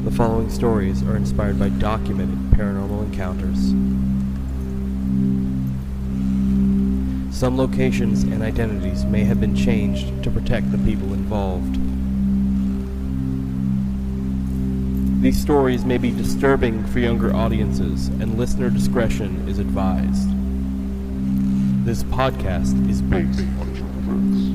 The following stories are inspired by documented paranormal encounters. Some locations and identities may have been changed to protect the people involved. These stories may be disturbing for younger audiences, and listener discretion is advised. This podcast is based on true events.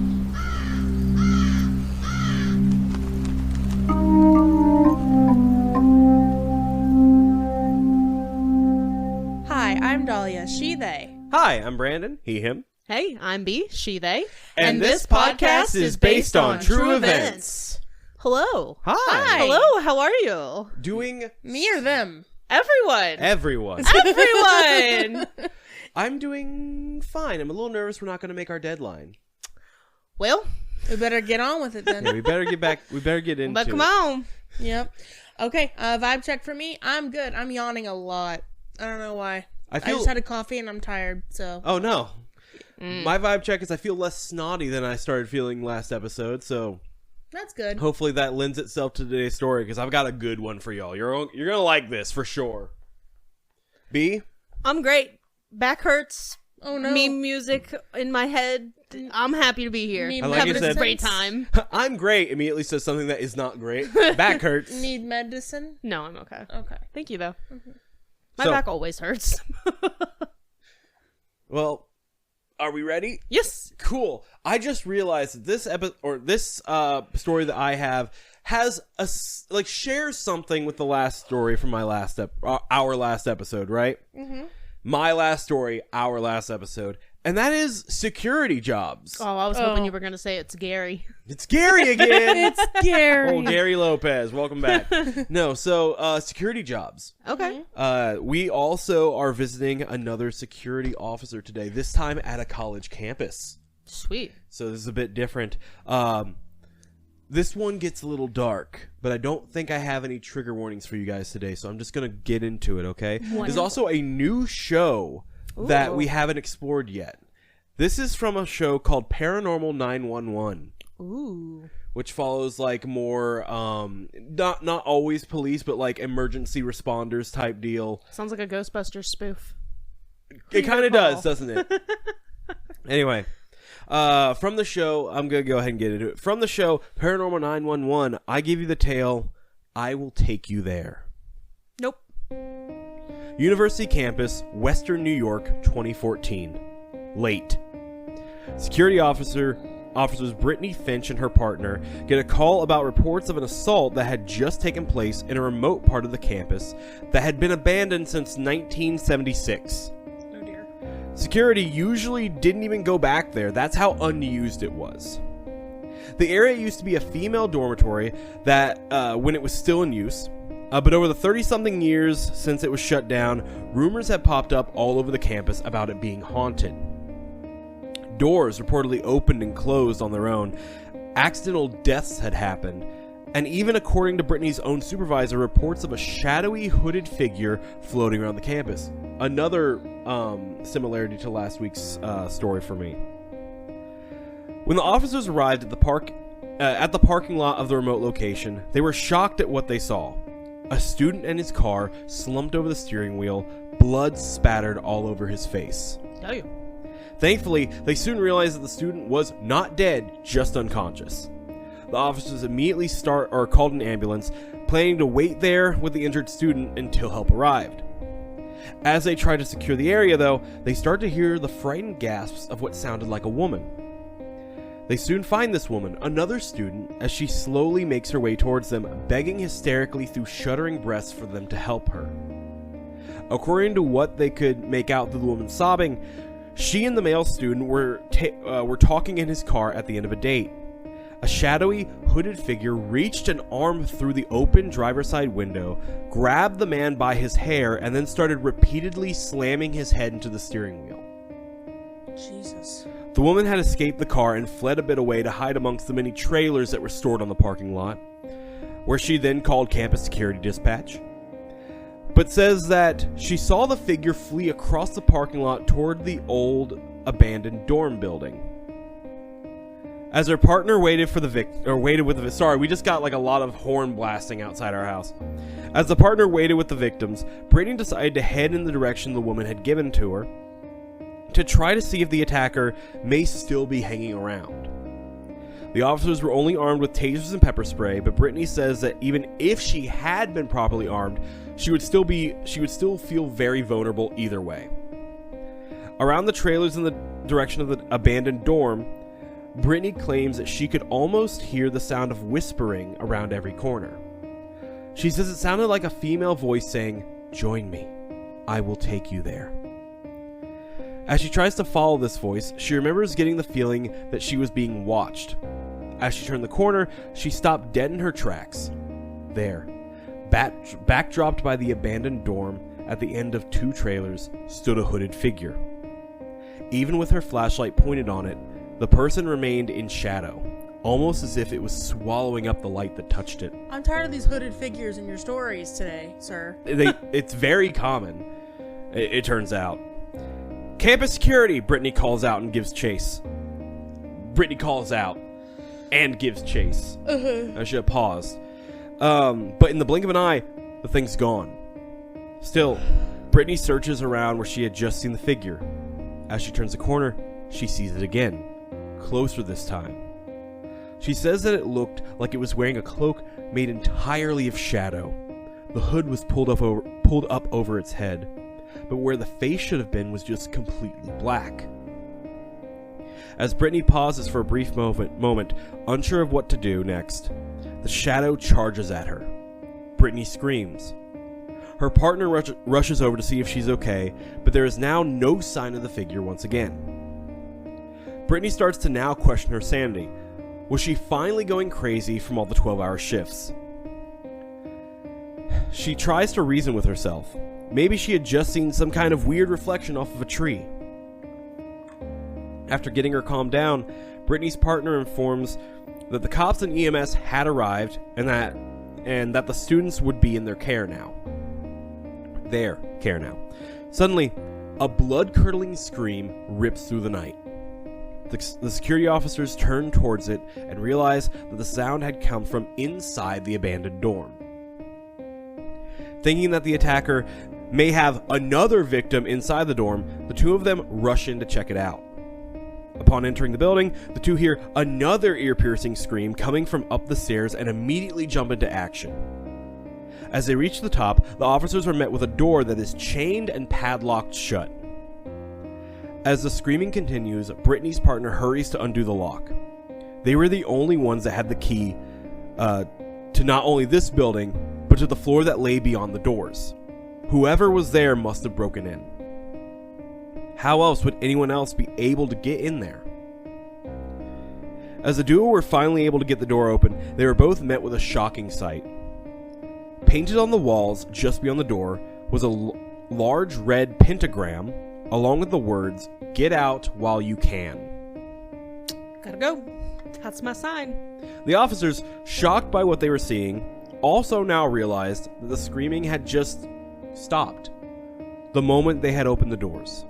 Hi, I'm Dalia, she, they. Hi, I'm Brandon, he, him. Hey, I'm B, she, they. And this podcast is based on true events. Hello. Hi. Hello, how are you? Doing Me or them? Everyone. everyone. Everyone. I'm doing fine. I'm a little nervous we're not going to make our deadline. Well, We better get on with it then. Yeah, we better get back. We better get into but come it. on. Yep. Okay, vibe check for me. I'm good. I'm yawning a lot. I don't know why. I I feel. just had a coffee and I'm tired, so. Oh no. My vibe check is I feel less snotty than I started feeling last episode, so That's good. hopefully that lends itself to today's story because I've got a good one for y'all. You're gonna like this for sure. B. I'm great. Back hurts. Oh no. Meme music in my head. I'm happy to be here. Need I like you Having said- a great time. I'm great. Immediately says something that is not great. Back hurts. Need medicine? No, I'm okay. Okay. Thank you, though. My So- back always hurts. Well, are we ready? Yes. Cool. I just realized that this story that I have has shares something with the last story from my last our last episode, right? Mm-hmm. My last story, our last episode, and that is security jobs. Oh, I was hoping you were going to say it's Gary. It's Gary again. It's scary. Oh, Gary Lopez, welcome back. No, so security jobs. Okay. We also are visiting another security officer today. This time at a college campus. Sweet. So this is a bit different. This one gets a little dark, but I don't think I have any trigger warnings for you guys today, so I'm just going to get into it, okay? There's also a new show that we haven't explored yet. This is from a show called Paranormal 911. Ooh. Which follows like more, not always police, but like emergency responders type deal. Sounds like a Ghostbusters spoof. It kind of does, doesn't it? Anyway. From the show, I'm going to go ahead and get into it. From the show, Paranormal 911, I give you the tale, I will take you there. Nope. University campus, Western New York, 2014. Late. Security officers Brittany Finch and her partner get a call about reports of an assault that had just taken place in a remote part of the campus that had been abandoned since 1976. Security usually didn't even go back there. That's how unused it was. The area used to be a female dormitory that when it was still in use, but over the 30-something years since it was shut down, rumors have popped up all over the campus about it being haunted. Doors reportedly opened and closed on their own. Accidental deaths had happened. And even according to Brittany's own supervisor, reports of a shadowy hooded figure floating around the campus. Another similarity to last week's story for me. When the officers arrived at the parking lot of the remote location, they were shocked at what they saw. A student and his car slumped over the steering wheel, blood spattered all over his face. Damn. Thankfully, they soon realized that the student was not dead, just unconscious. The officers immediately called an ambulance, planning to wait there with the injured student until help arrived. As they tried to secure the area, though, they start to hear the frightened gasps of what sounded like a woman. They soon find this woman, another student, as she slowly makes her way towards them, begging hysterically through shuddering breaths for them to help her. According to what they could make out through the woman sobbing, she and the male student were talking in his car at the end of a date. A shadowy, hooded figure reached an arm through the open driver's side window, grabbed the man by his hair, and then started repeatedly slamming his head into the steering wheel. Jesus. The woman had escaped the car and fled a bit away to hide amongst the many trailers that were stored on the parking lot, where she then called campus security dispatch. But says that she saw the figure flee across the parking lot toward the old abandoned dorm building. As her partner waited with the sorry, we just got like a lot of horn blasting outside our house. As the partner waited with the victims, Brittany decided to head in the direction the woman had given to her to try to see if the attacker may still be hanging around. The officers were only armed with tasers and pepper spray, but Brittany says that even if she had been properly armed, she would still feel very vulnerable either way. Around the trailers in the direction of the abandoned dorm, Brittany claims that she could almost hear the sound of whispering around every corner. She says it sounded like a female voice saying, "Join me. I will take you there." As she tries to follow this voice, she remembers getting the feeling that she was being watched. As she turned the corner, she stopped dead in her tracks. There, backdropped by the abandoned dorm at the end of 2 trailers, stood a hooded figure. Even with her flashlight pointed on it, the person remained in shadow, almost as if it was swallowing up the light that touched it. I'm tired of these hooded figures in your stories today, sir. It's very common, it turns out. "Campus security," Brittany calls out and gives chase. Brittany calls out and gives chase. I should have paused. But in the blink of an eye, the thing's gone. Still, Brittany searches around where she had just seen the figure. As she turns the corner, she sees it again, closer this time. She says that it looked like it was wearing a cloak made entirely of shadow. The hood was pulled up over its head, but where the face should have been was just completely black. As Brittany pauses for a brief moment, unsure of what to do next, the shadow charges at her. Brittany screams. Her partner rushes over to see if she's okay, but there is now no sign of the figure once again. Brittany starts to now question her sanity. Was she finally going crazy from all the 12-hour shifts? She tries to reason with herself. Maybe she had just seen some kind of weird reflection off of a tree. After getting her calmed down, Brittany's partner informs that the cops and EMS had arrived and that the students would be in their care now. Suddenly, a blood-curdling scream rips through the night. The security officers turn towards it and realize that the sound had come from inside the abandoned dorm. Thinking that the attacker may have another victim inside the dorm, the two of them rush in to check it out. Upon entering the building, the two hear another ear-piercing scream coming from up the stairs and immediately jump into action. As they reach the top, the officers are met with a door that is chained and padlocked shut. As the screaming continues, Brittany's partner hurries to undo the lock. They were the only ones that had the key to not only this building, but to the floor that lay beyond the doors. Whoever was there must have broken in. How else would anyone else be able to get in there? As the duo were finally able to get the door open, they were both met with a shocking sight. Painted on the walls just beyond the door was a large red pentagram along with the words, "Get out while you can." Gotta go. That's my sign. The officers, shocked by what they were seeing, also now realized that the screaming had just stopped the moment they had opened the doors.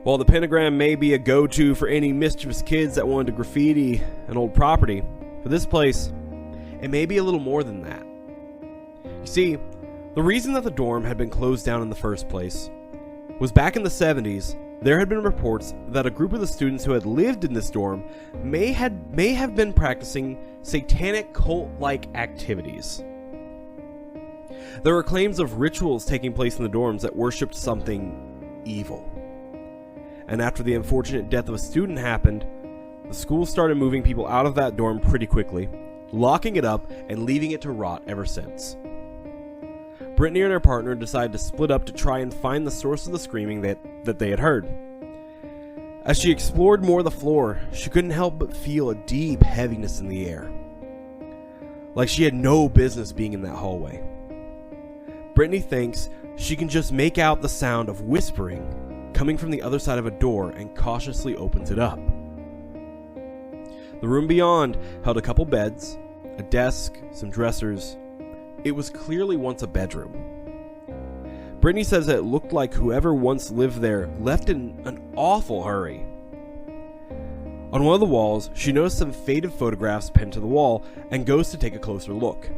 While the pentagram may be a go-to for any mischievous kids that wanted to graffiti an old property, for this place, it may be a little more than that. You see, the reason that the dorm had been closed down in the first place was back in the 70s, there had been reports that a group of the students who had lived in this dorm may have been practicing satanic cult-like activities. There were claims of rituals taking place in the dorms that worshipped something evil. And after the unfortunate death of a student happened, the school started moving people out of that dorm pretty quickly, locking it up and leaving it to rot ever since. Brittany and her partner decided to split up to try and find the source of the screaming that they had heard. As she explored more of the floor, she couldn't help but feel a deep heaviness in the air, like she had no business being in that hallway. Brittany thinks she can just make out the sound of whispering coming from the other side of a door and cautiously opens it up. The room beyond held a couple beds, a desk, some dressers. It was clearly once a bedroom. Brittany says that it looked like whoever once lived there left in an awful hurry. On one of the walls, she noticed some faded photographs pinned to the wall and goes to take a closer look.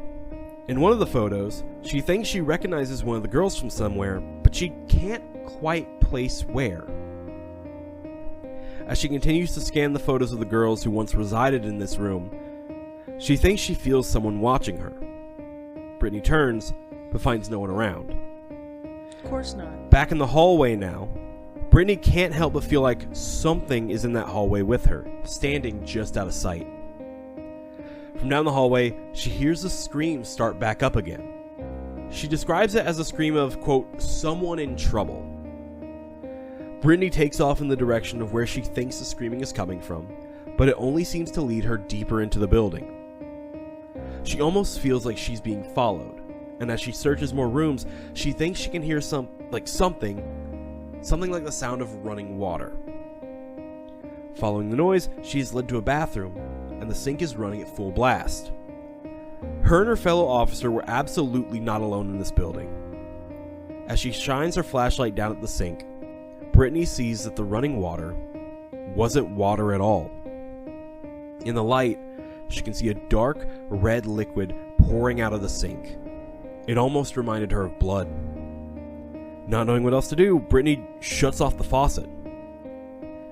In one of the photos, she thinks she recognizes one of the girls from somewhere, but she can't quite place where. As she continues to scan the photos of the girls who once resided in this room, she thinks she feels someone watching her. Brittany turns, but finds no one around. Of course not. Back in the hallway now, Brittany can't help but feel like something is in that hallway with her, standing just out of sight. From down the hallway, she hears the scream start back up again. She describes it as a scream of, quote, someone in trouble. Brittany takes off in the direction of where she thinks the screaming is coming from, but it only seems to lead her deeper into the building. She almost feels like she's being followed, and as she searches more rooms, she thinks she can hear something like the sound of running water. Following the noise, she is led to a bathroom, and the sink is running at full blast. Her and her fellow officer were absolutely not alone in this building. As she shines her flashlight down at the sink, Brittany sees that the running water wasn't water at all. In the light, she can see a dark red liquid pouring out of the sink. It almost reminded her of blood. Not knowing what else to do, Brittany shuts off the faucet.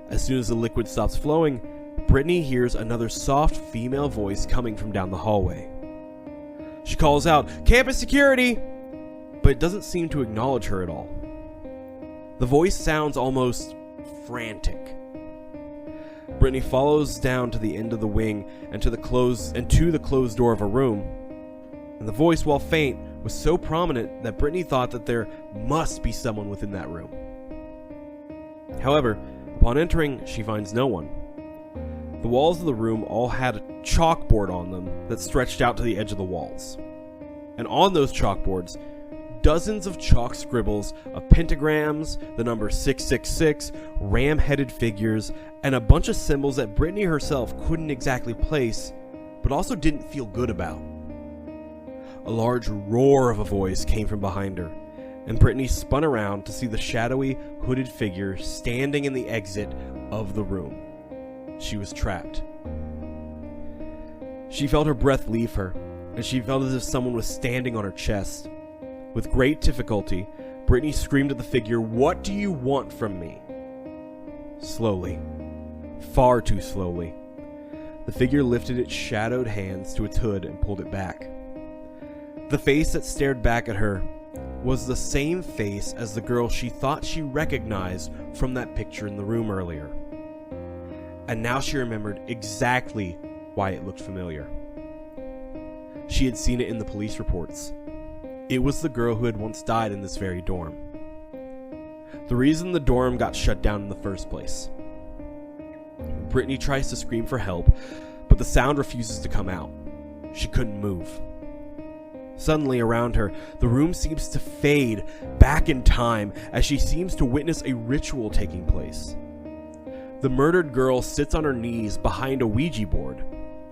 As soon as the liquid stops flowing, Brittany hears another soft female voice coming from down the hallway. She calls out, "Campus security!" but it doesn't seem to acknowledge her at all. The voice sounds almost frantic. Brittany follows down to the end of the wing and to the closed door of a room. And the voice, while faint, was so prominent that Brittany thought that there must be someone within that room. However, upon entering, she finds no one. The walls of the room all had a chalkboard on them that stretched out to the edge of the walls. And on those chalkboards, dozens of chalk scribbles of pentagrams, the number 666, ram-headed figures, and a bunch of symbols that Brittany herself couldn't exactly place, but also didn't feel good about. A large roar of a voice came from behind her, and Brittany spun around to see the shadowy, hooded figure standing in the exit of the room. She was trapped. She felt her breath leave her, and she felt as if someone was standing on her chest. With great difficulty, Brittany screamed at the figure, "What do you want from me?" Slowly, far too slowly, the figure lifted its shadowed hands to its hood and pulled it back. The face that stared back at her was the same face as the girl she thought she recognized from that picture in the room earlier. And now she remembered exactly why it looked familiar. She had seen it in the police reports. It was the girl who had once died in this very dorm. The reason the dorm got shut down in the first place. Brittany tries to scream for help, but the sound refuses to come out. She couldn't move. Suddenly around her, the room seems to fade back in time as she seems to witness a ritual taking place. The murdered girl sits on her knees behind a Ouija board.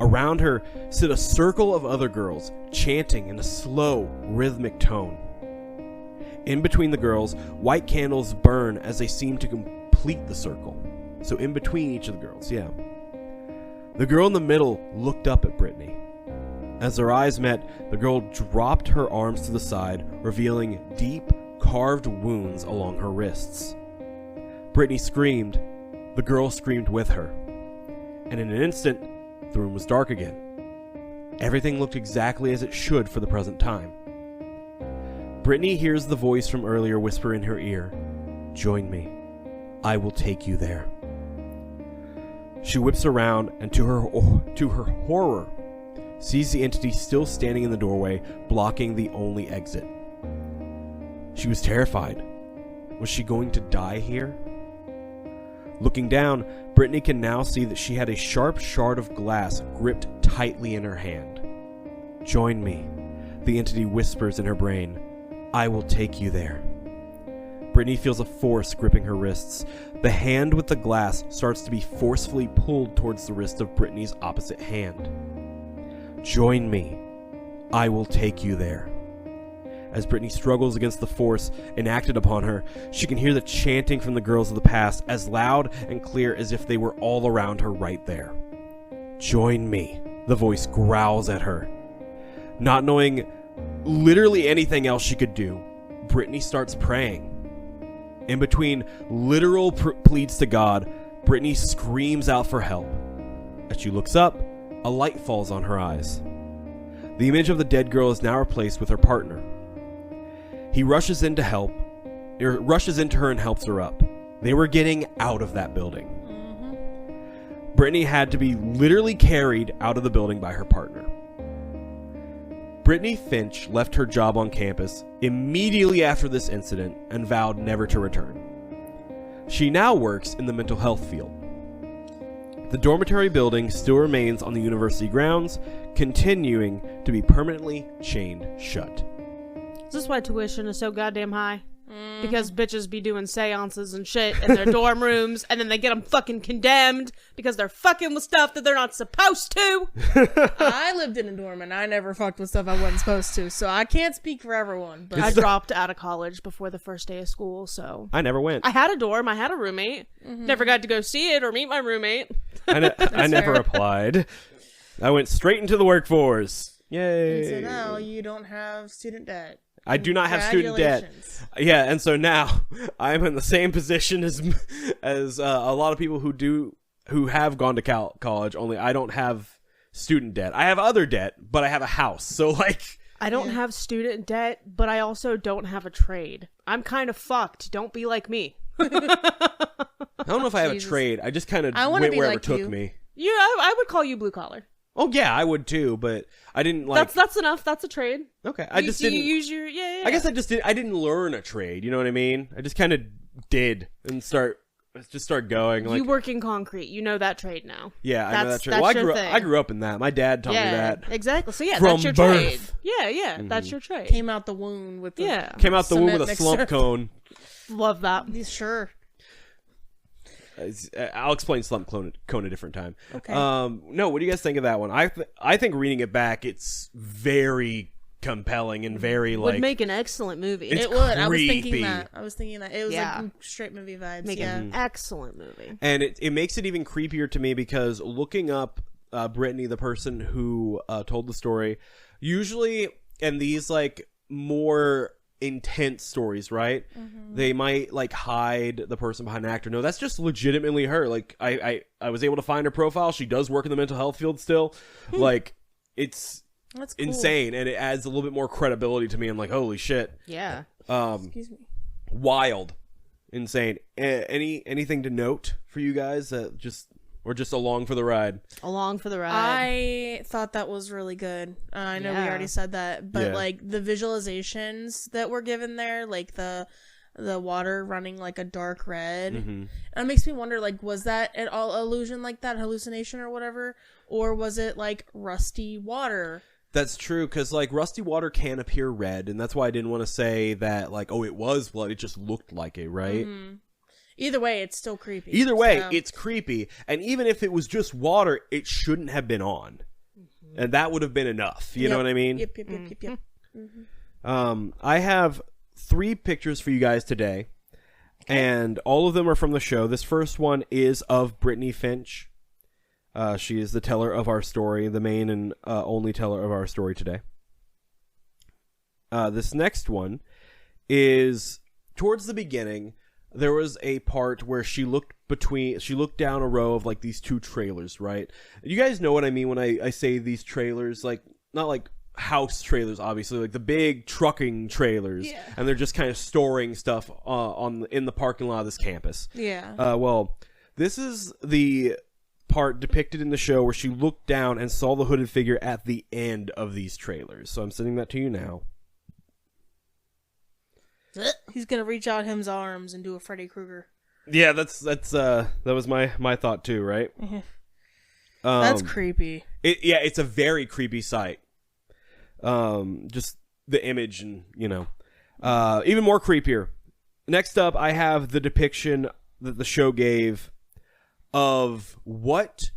Around her sit a circle of other girls, chanting in a slow, rhythmic tone. In between the girls, white candles burn as they seem to complete the circle. So in between each of the girls, yeah. The girl in the middle looked up at Brittany. As their eyes met, the girl dropped her arms to the side, revealing deep, carved wounds along her wrists. Brittany screamed. The girl screamed with her. And in an instant, the room was dark again. Everything looked exactly as it should for the present time. Brittany hears the voice from earlier whisper in her ear, "Join me. I will take you there." She whips around and to her horror, sees the entity still standing in the doorway, blocking the only exit. She was terrified. Was she going to die here? Looking down, Brittany can now see that she had a sharp shard of glass gripped tightly in her hand. "Join me," the entity whispers in her brain. "I will take you there." Brittany feels a force gripping her wrists. The hand with the glass starts to be forcefully pulled towards the wrist of Brittany's opposite hand. "Join me. I will take you there." As Brittany struggles against the force enacted upon her, she can hear the chanting from the girls of the past as loud and clear as if they were all around her right there. "Join me," the voice growls at her. Not knowing literally anything else she could do, Brittany starts praying. In between literal pleads to God, Brittany screams out for help. As she looks up, a light falls on her eyes. The image of the dead girl is now replaced with her partner. He rushes into her and helps her up. They were getting out of that building. Brittany had to be literally carried out of the building by her partner. Brittany Finch left her job on campus immediately after this incident and vowed never to return. She now works in the mental health field. The dormitory building still remains on the university grounds, continuing to be permanently chained shut. Is this why tuition is so goddamn high? Because bitches be doing seances and shit in their dorm rooms, and then they get them fucking condemned because they're fucking with stuff that they're not supposed to. I lived in a dorm and I never fucked with stuff I wasn't supposed to, so I can't speak for everyone. But I dropped out of college before the first day of school, so I never went. I had a dorm, I had a roommate. Never got to go see it or meet my roommate. I never applied. I went straight into the workforce. Yay. And so now you don't have student debt. I do not have student debt. Congratulations. Yeah, and so now I'm in the same position as a lot of people who have gone to college. Only I don't have student debt. I have other debt, but I have a house. So like, I don't have student debt, but I also don't have a trade. I'm kind of fucked. Don't be like me. I don't know if I have Jesus. a trade. I just kind of I wanna went be wherever like took you. me. Yeah, I would call you blue collar. Oh yeah, I would too, but I didn't like. That's enough. That's a trade. Okay, I just didn't. You use your yeah. I guess I just did. I didn't learn a trade. You know what I mean? I just kind of did and start going. Like, you work in concrete. You know that trade now. yeah, I know that trade. That's Well, your thing. I grew up in that. My dad taught me that. Exactly. So yeah, From that's your birth. trade. Yeah, that's your trade. Came out the wound with the Yeah. Came out the womb with a cement slump mixer. cone. Love that. Sure. I'll explain slump cone a different time. Okay. No, what do you guys think of that one? I think reading it back, it's very compelling and very Would like make an excellent movie. It's It would. I was creepy. thinking that. It was Yeah. like straight movie vibes. Make Yeah. an excellent movie. and it makes it even creepier to me because looking up Brittany, the person who told the story, usually in these like more intense stories, right? They might like hide the person behind an actor. No, that's just legitimately her. Like I was able to find her profile. She does work in the mental health field still. Like it's That's cool. insane, and it adds a little bit more credibility to me. I'm like, holy shit. Yeah. Excuse me. Wild, insane. Anything to note for you guys that just along for the ride? Along for the ride. I thought that was really good. I know we Yeah. already said that, but Yeah. like the visualizations that were given there, like the water running like a dark red, and it makes me wonder, like, was that at all illusion, like that hallucination or whatever, or was it like rusty water? That's true, because like rusty water can appear red, and that's why I didn't want to say that like, oh, it was blood. It just looked like it, right? Either way, it's still creepy. Either way, So- it's creepy, and even if it was just water, it shouldn't have been on, and that would have been enough. You know Yep. what I mean? Yep. I have 3 pictures for you guys today, and all of them are from the show. This first one is of Brittany Finch. She is the teller of our story, the main and only teller of our story today. This next one is towards the beginning. There was a part where she looked down a row of like these 2 trailers, right? You guys know what I mean when I say these trailers, like not like house trailers, obviously, like the big trucking trailers, Yeah. and they're just kind of storing stuff in the parking lot of this campus. Yeah. Well, this is the part depicted in the show where she looked down and saw the hooded figure at the end of these trailers. So I'm sending that to you now. He's gonna reach out his arms and do a Freddy Krueger. Yeah, that was my thought too, right? That's creepy. It's a very creepy sight. Just the image and, even more creepier. Next up, I have the depiction that the show gave of what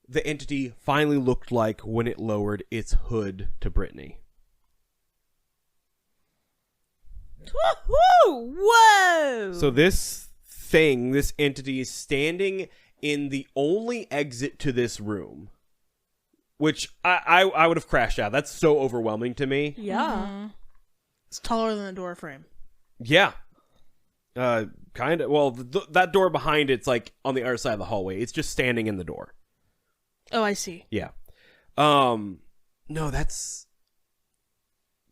the entity finally looked like when it lowered its hood to Brittany. Woohoo! Whoa! So this entity is standing in the only exit to this room, which I would have crashed out. That's so overwhelming to me. Yeah. Mm-hmm. It's taller than the door frame. Yeah. Kind of. Well, that door behind it's like on the other side of the hallway. It's just standing in the door. Oh, I see. Yeah. No, that's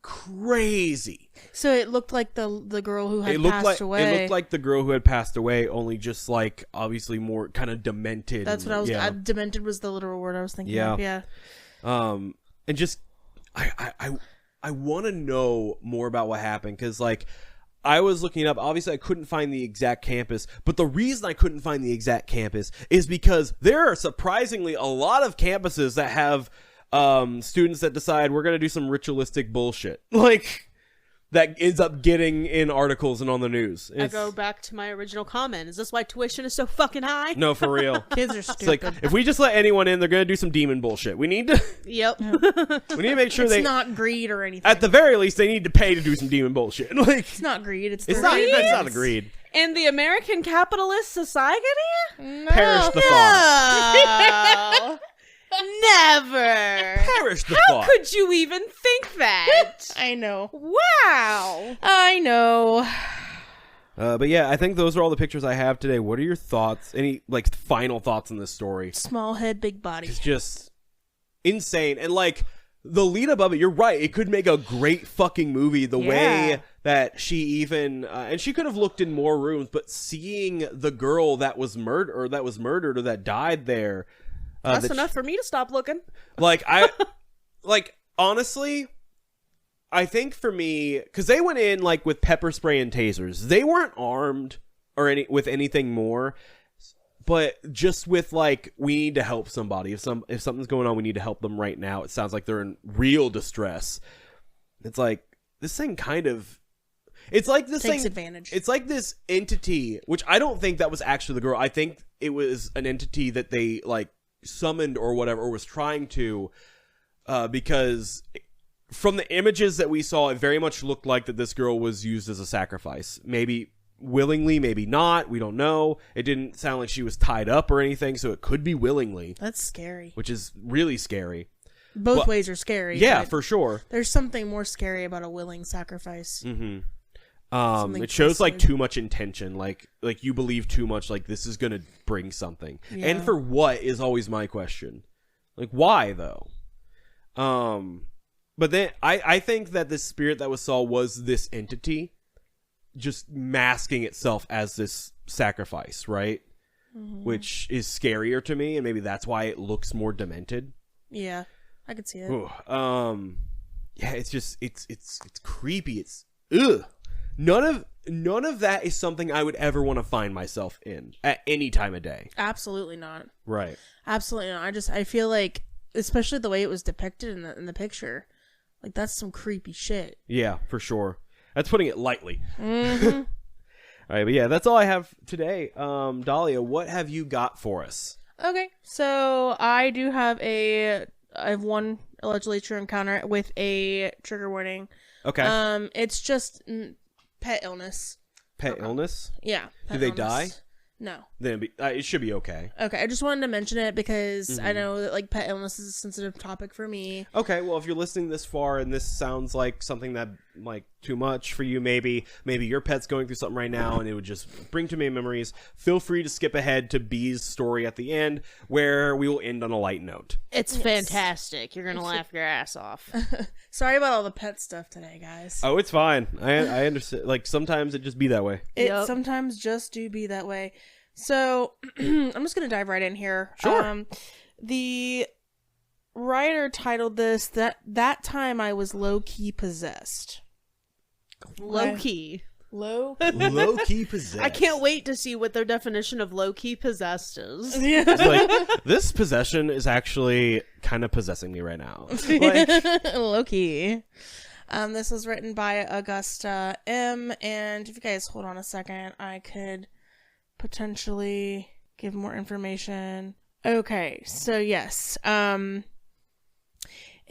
crazy. So it looked like the girl who had passed away. It looked like the girl who had passed away, only just like obviously more kind of demented. That's what I was. Yeah. Demented was the literal word I was thinking Yeah. of. Yeah. And just I want to know more about what happened, because like I was looking it up. Obviously, I couldn't find the exact campus, but the reason I couldn't find the exact campus is because there are surprisingly a lot of campuses that have students that decide we're going to do some ritualistic bullshit. Like, that ends up getting in articles and on the news. I go back to my original comment. Is this why tuition is so fucking high? No, for real. Kids are It's stupid. like, if we just let anyone in, they're going to do some demon bullshit. We need to Yep. we need to make sure It's not greed or anything. at the very least, they need to pay to do some demon bullshit. Like, It's not greed. It's it's not, greed. that's not a greed. In the American capitalist society? No. Perish the thought. No. Never. Perish the How thought. could you even think that? I know. Wow. I know. But yeah, I think those are all the pictures I have today. What are your thoughts? Any like final thoughts on this story? Small head, big body. It's just insane. And like the lead up of it, you're right. It could make a great fucking movie. The way that she even and she could have looked in more rooms, but seeing the girl that was murdered or that died there. That's enough for me to stop looking. Like honestly, I think for me, because they went in like with pepper spray and tasers. They weren't armed or with anything more, but just with like, we need to help somebody. If something's going on, we need to help them right now. It sounds like they're in real distress. It's like this thing kind of. It's like this Takes thing. advantage. It's like this entity, which I don't think that was actually the girl. I think it was an entity that they like summoned or whatever, or was trying to, because from the images that we saw, it very much looked like that this girl was used as a sacrifice. Maybe willingly, maybe not. We don't know. It didn't sound like she was tied up or anything, so it could be willingly. That's scary. Which is really scary. Both ways are scary. Yeah, for sure. There's something more scary about a willing sacrifice. Mm-hmm. It shows like too much intention, like you believe too much, like this is gonna bring something, and for what is always my question, like why though? But then I think that the spirit that was saw was this entity, just masking itself as this sacrifice, right? Mm-hmm. Which is scarier to me, and maybe that's why it looks more demented. Yeah, I could see it. Ooh, yeah, it's just it's creepy. It's ugh. None of that is something I would ever want to find myself in at any time of day. Absolutely not. Right. Absolutely not. I feel like, especially the way it was depicted in the picture, like that's some creepy shit. Yeah, for sure. That's putting it lightly. Mm-hmm. All right, but yeah, that's all I have today. Dalia, what have you got for us? Okay, so I have one allegedly true encounter with a trigger warning. Okay. It's just pet illness. Pet illness? Yeah. Do they die? No. Then it should be okay. Okay, I just wanted to mention it because I know that like pet illness is a sensitive topic for me. Okay, well if you're listening this far and this sounds like something that like too much for you, maybe your pet's going through something right now and it would just bring too many memories, feel free to skip ahead to B's story at the end where we will end on a light note. It's fantastic. You're gonna laugh your ass off. Sorry about all the pet stuff today, guys. Oh, it's fine. I understand. Like sometimes it just be that way. It sometimes just do be that way. So I'm just gonna dive right in here. Sure. The writer titled this that time I was low-key possessed. Low-key. Low-key possessed. I can't wait to see what their definition of low-key possessed is. Yeah. It's like, this possession is actually kind of possessing me right now. Like, low-key. This was written by Augusta M. And if you guys hold on a second, I could potentially give more information. Okay, so yes.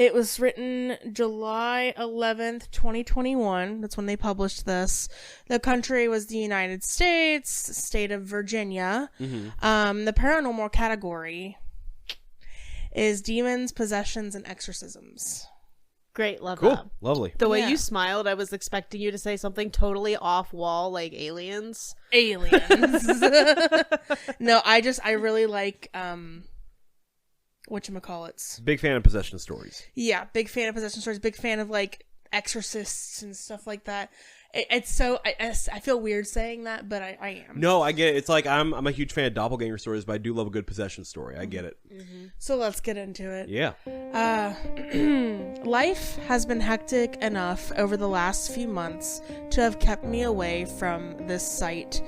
It was written July 11th, 2021. That's when they published this. The country was the United States, state of Virginia. The paranormal category is demons, possessions, and exorcisms. Great, love Cool. that. Lovely. The way Yeah. you smiled, I was expecting you to say something totally off wall, like aliens. Aliens. No, I really like, whatchamacallits. Big fan of possession stories. Yeah, big fan of possession stories. Big fan of, like, exorcists and stuff like that. It's so, I feel weird saying that, but I am. No, I get it. It's like I'm a huge fan of doppelganger stories, but I do love a good possession story. I get it. So let's get into it. Yeah. Life has been hectic enough over the last few months to have kept me away from this site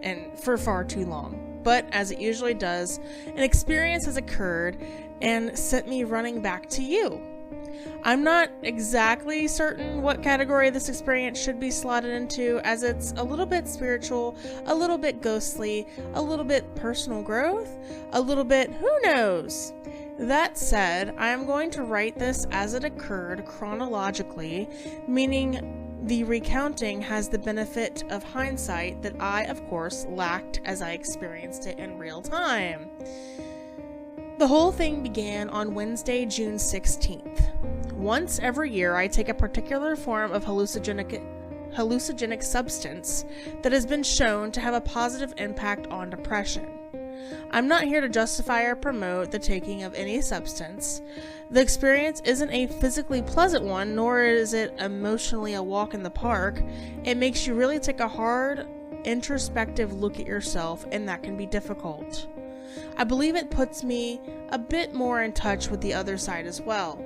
and for far too long. But as it usually does, an experience has occurred and sent me running back to you. I'm not exactly certain what category this experience should be slotted into, as it's a little bit spiritual, a little bit ghostly, a little bit personal growth, a little bit who knows. That said, I am going to write this as it occurred chronologically, meaning the recounting has the benefit of hindsight that I, of course, lacked as I experienced it in real time. The whole thing began on Wednesday, June 16th. Once every year, I take a particular form of hallucinogenic substance that has been shown to have a positive impact on depression. I'm not here to justify or promote the taking of any substance. The experience isn't a physically pleasant one, nor is it emotionally a walk in the park. It makes you really take a hard, introspective look at yourself, and that can be difficult. I believe it puts me a bit more in touch with the other side as well.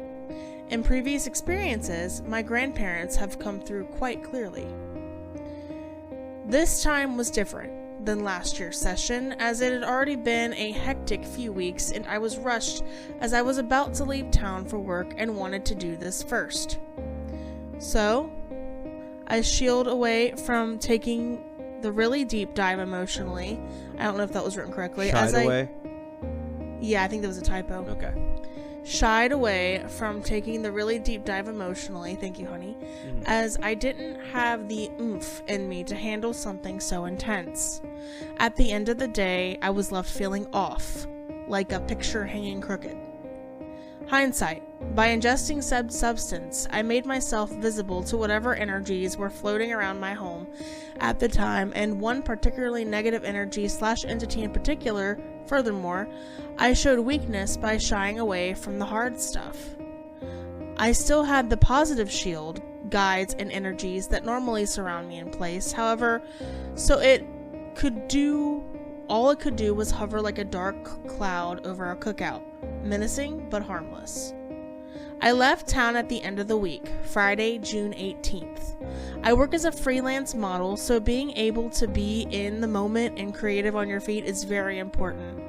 In previous experiences, my grandparents have come through quite clearly. This time was different than last year's session, as it had already been a hectic few weeks and I was rushed as I was about to leave town for work and wanted to do this first. So, I shield away from taking the really deep dive emotionally. I don't know if that was written correctly. Shied away? Yeah, I think that was a typo. Okay. Shied away from taking the really deep dive emotionally, thank you, honey, as I didn't have the oomph in me to handle something so intense. At the end of the day, I was left feeling off, like a picture hanging crooked. Hindsight. By ingesting said substance, I made myself visible to whatever energies were floating around my home at the time, and one particularly negative energy / entity in particular. Furthermore, I showed weakness by shying away from the hard stuff. I still had the positive shield, guides, and energies that normally surround me in place, however, so all it could do was hover like a dark cloud over our cookout, menacing but harmless. I left town at the end of the week, Friday, June 18th. I work as a freelance model, so being able to be in the moment and creative on your feet is very important.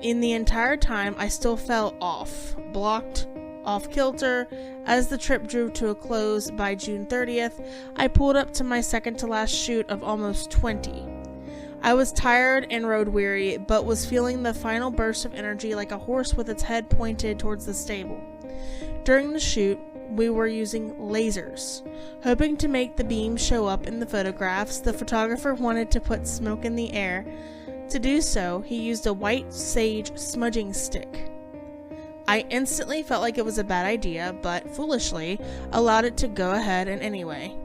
In the entire time, I still felt off, blocked, off kilter. As the trip drew to a close by June 30th, I pulled up to my second to last shoot of almost 20. I was tired and road weary, but was feeling the final burst of energy like a horse with its head pointed towards the stable. During the shoot, we were using lasers. Hoping to make the beam show up in the photographs, the photographer wanted to put smoke in the air. To do so, he used a white sage smudging stick. I instantly felt like it was a bad idea, but foolishly allowed it to go ahead anyway.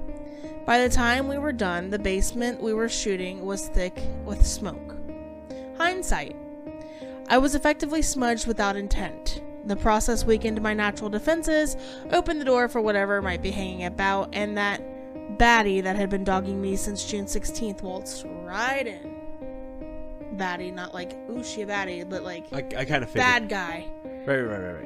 By the time we were done, the basement we were shooting was thick with smoke. Hindsight. I was effectively smudged without intent. The process weakened my natural defenses, opened the door for whatever might be hanging about, and that baddie that had been dogging me since June 16th waltzed right in. Baddie, not like, ooh, she a baddie, but like, I kind of figured. bad guy. Right.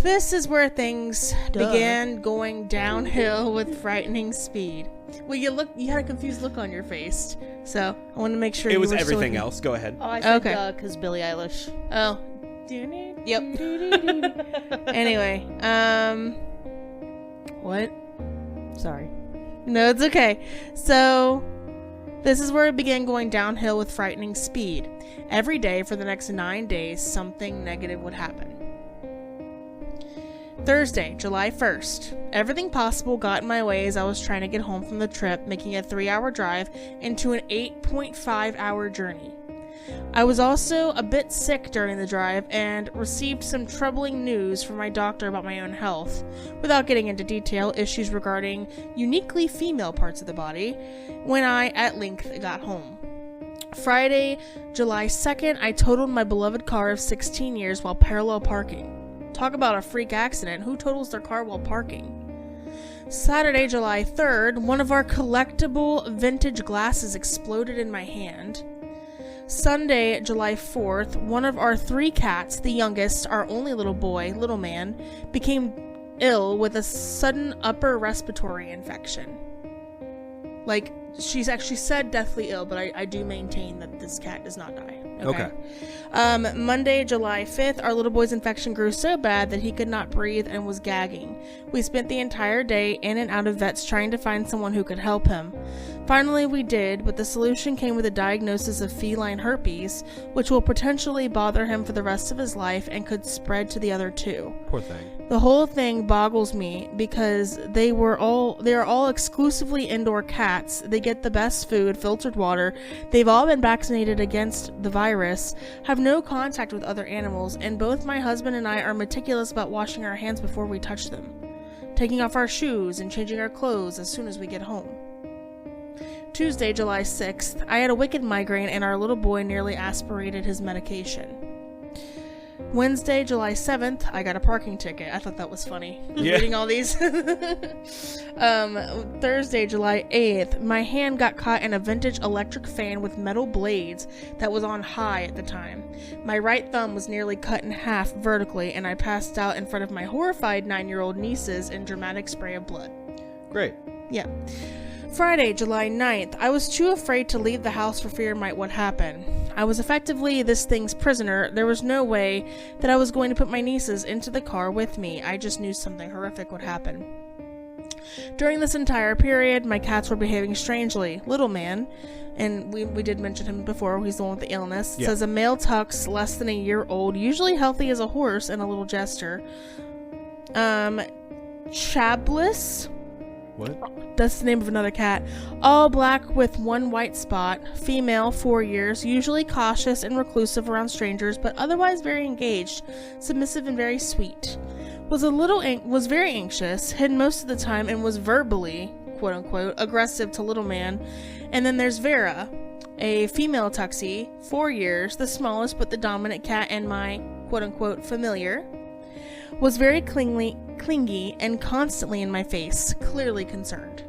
This is where things began going downhill with frightening speed. Well, you had a confused look on your face, so I wanted to make sure It you was were still everything with me. else. Go ahead. Oh, I said Okay. because Billie Eilish. Oh. Yep. Anyway, what? Sorry. No, it's okay. So, this is where it began going downhill with frightening speed. Every day for the next 9 days, something negative would happen. Thursday, July 1st. Everything possible got in my way as I was trying to get home from the trip, making a 3-hour drive into an 8.5-hour journey. I was also a bit sick during the drive and received some troubling news from my doctor about my own health, without getting into detail, issues regarding uniquely female parts of the body, when I at length got home. Friday, July 2nd, I totaled my beloved car of 16 years while parallel parking. Talk about a freak accident. Who totals their car while parking? Saturday, July 3rd, one of our collectible vintage glasses exploded in my hand. Sunday, July 4th, one of our 3 cats, the youngest, our only little boy, Little Man, became ill with a sudden upper respiratory infection. Like, she said deathly ill, but I do maintain that this cat does not die. Okay. Monday, July 5th, our little boy's infection grew so bad that he could not breathe and was gagging. We spent the entire day in and out of vets trying to find someone who could help him. Finally, we did, but the solution came with a diagnosis of feline herpes, which will potentially bother him for the rest of his life and could spread to the other 2. Poor thing. The whole thing boggles me because they are all exclusively indoor cats. They get the best food, filtered water. They've all been vaccinated against the virus, have no contact with other animals, and both my husband and I are meticulous about washing our hands before we touch them, taking off our shoes and changing our clothes as soon as we get home. Tuesday, July 6th, I had a wicked migraine and our little boy nearly aspirated his medication. Wednesday, July 7th, I got a parking ticket. I thought that was funny. Yeah. Reading all these. Thursday, July 8th, my hand got caught in a vintage electric fan with metal blades that was on high at the time. My right thumb was nearly cut in half vertically, and I passed out in front of my horrified 9-year-old nieces in dramatic spray of blood. Great. Yeah. Friday, July 9th, I was too afraid to leave the house for fear might what happen. I was effectively this thing's prisoner. There was no way that I was going to put my nieces into the car with me. I just knew something horrific would happen. During this entire period, my cats were behaving strangely. Little Man, and we did mention him before, he's the one with the illness, says a male tux less than a year old, usually healthy as a horse and a little jester. Chabless. What? That's the name of another cat. All black with 1 white spot. Female, 4 years. Usually cautious and reclusive around strangers, but otherwise very engaged, submissive and very sweet. Was very anxious, hid most of the time, and was verbally, quote unquote, aggressive to Little Man. And then there's Vera, a female tuxie, 4 years, the smallest but the dominant cat and my, quote unquote, familiar. Was very clingy and constantly in my face, clearly concerned.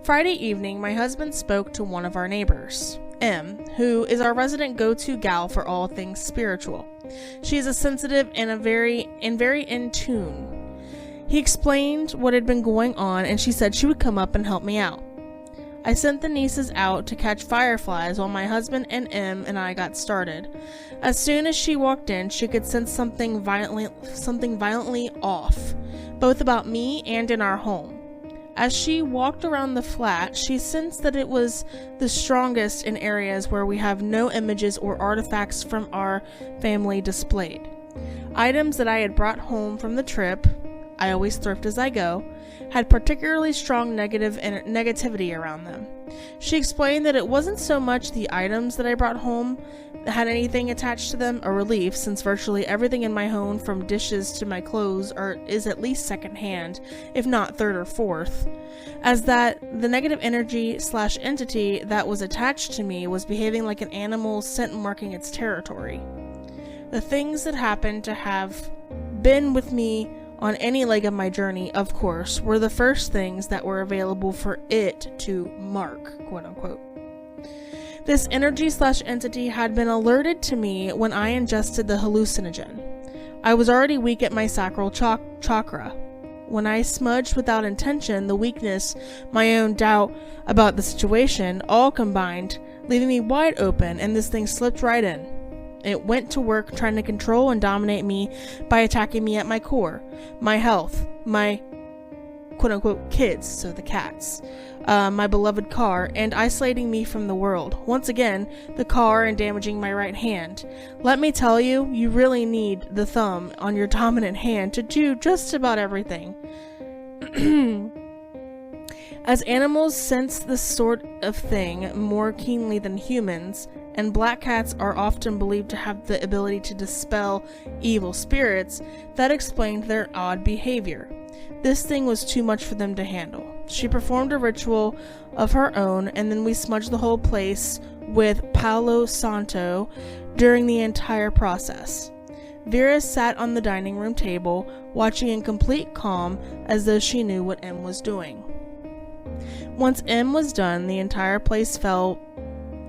Friday evening, my husband spoke to one of our neighbors, M, who is our resident go-to gal for all things spiritual. She is a sensitive and very in tune. He explained what had been going on, and she said she would come up and help me out. I sent the nieces out to catch fireflies while my husband and M and I got started. As soon as she walked in, she could sense something violently off, both about me and in our home. As she walked around the flat, she sensed that it was the strongest in areas where we have no images or artifacts from our family displayed. Items that I had brought home from the trip, I always thrift as I go, had particularly strong negativity around them. She explained that it wasn't so much the items that I brought home that had anything attached to them, a relief, since virtually everything in my home, from dishes to my clothes, is at least secondhand, if not third or fourth, as that the negative energy/entity that was attached to me was behaving like an animal scent marking its territory. The things that happened to have been with me on any leg of my journey, of course, were the first things that were available for it to mark, quote unquote. This energy/entity had been alerted to me when I ingested the hallucinogen. I was already weak at my sacral chakra. When I smudged without intention, the weakness, my own doubt about the situation, all combined, leaving me wide open, and this thing slipped right in. It went to work trying to control and dominate me by attacking me at my core, my health, my quote-unquote kids, so the cats, my beloved car, and isolating me from the world. Once again, the car and damaging my right hand. Let me tell you, you really need the thumb on your dominant hand to do just about everything. As animals sense this sort of thing more keenly than humans, and black cats are often believed to have the ability to dispel evil spirits, that explained their odd behavior. This thing was too much for them to handle. She performed a ritual of her own, and then we smudged the whole place with Palo Santo during the entire process. Vera sat on the dining room table, watching in complete calm, as though she knew what M was doing. Once M was done, the entire place felt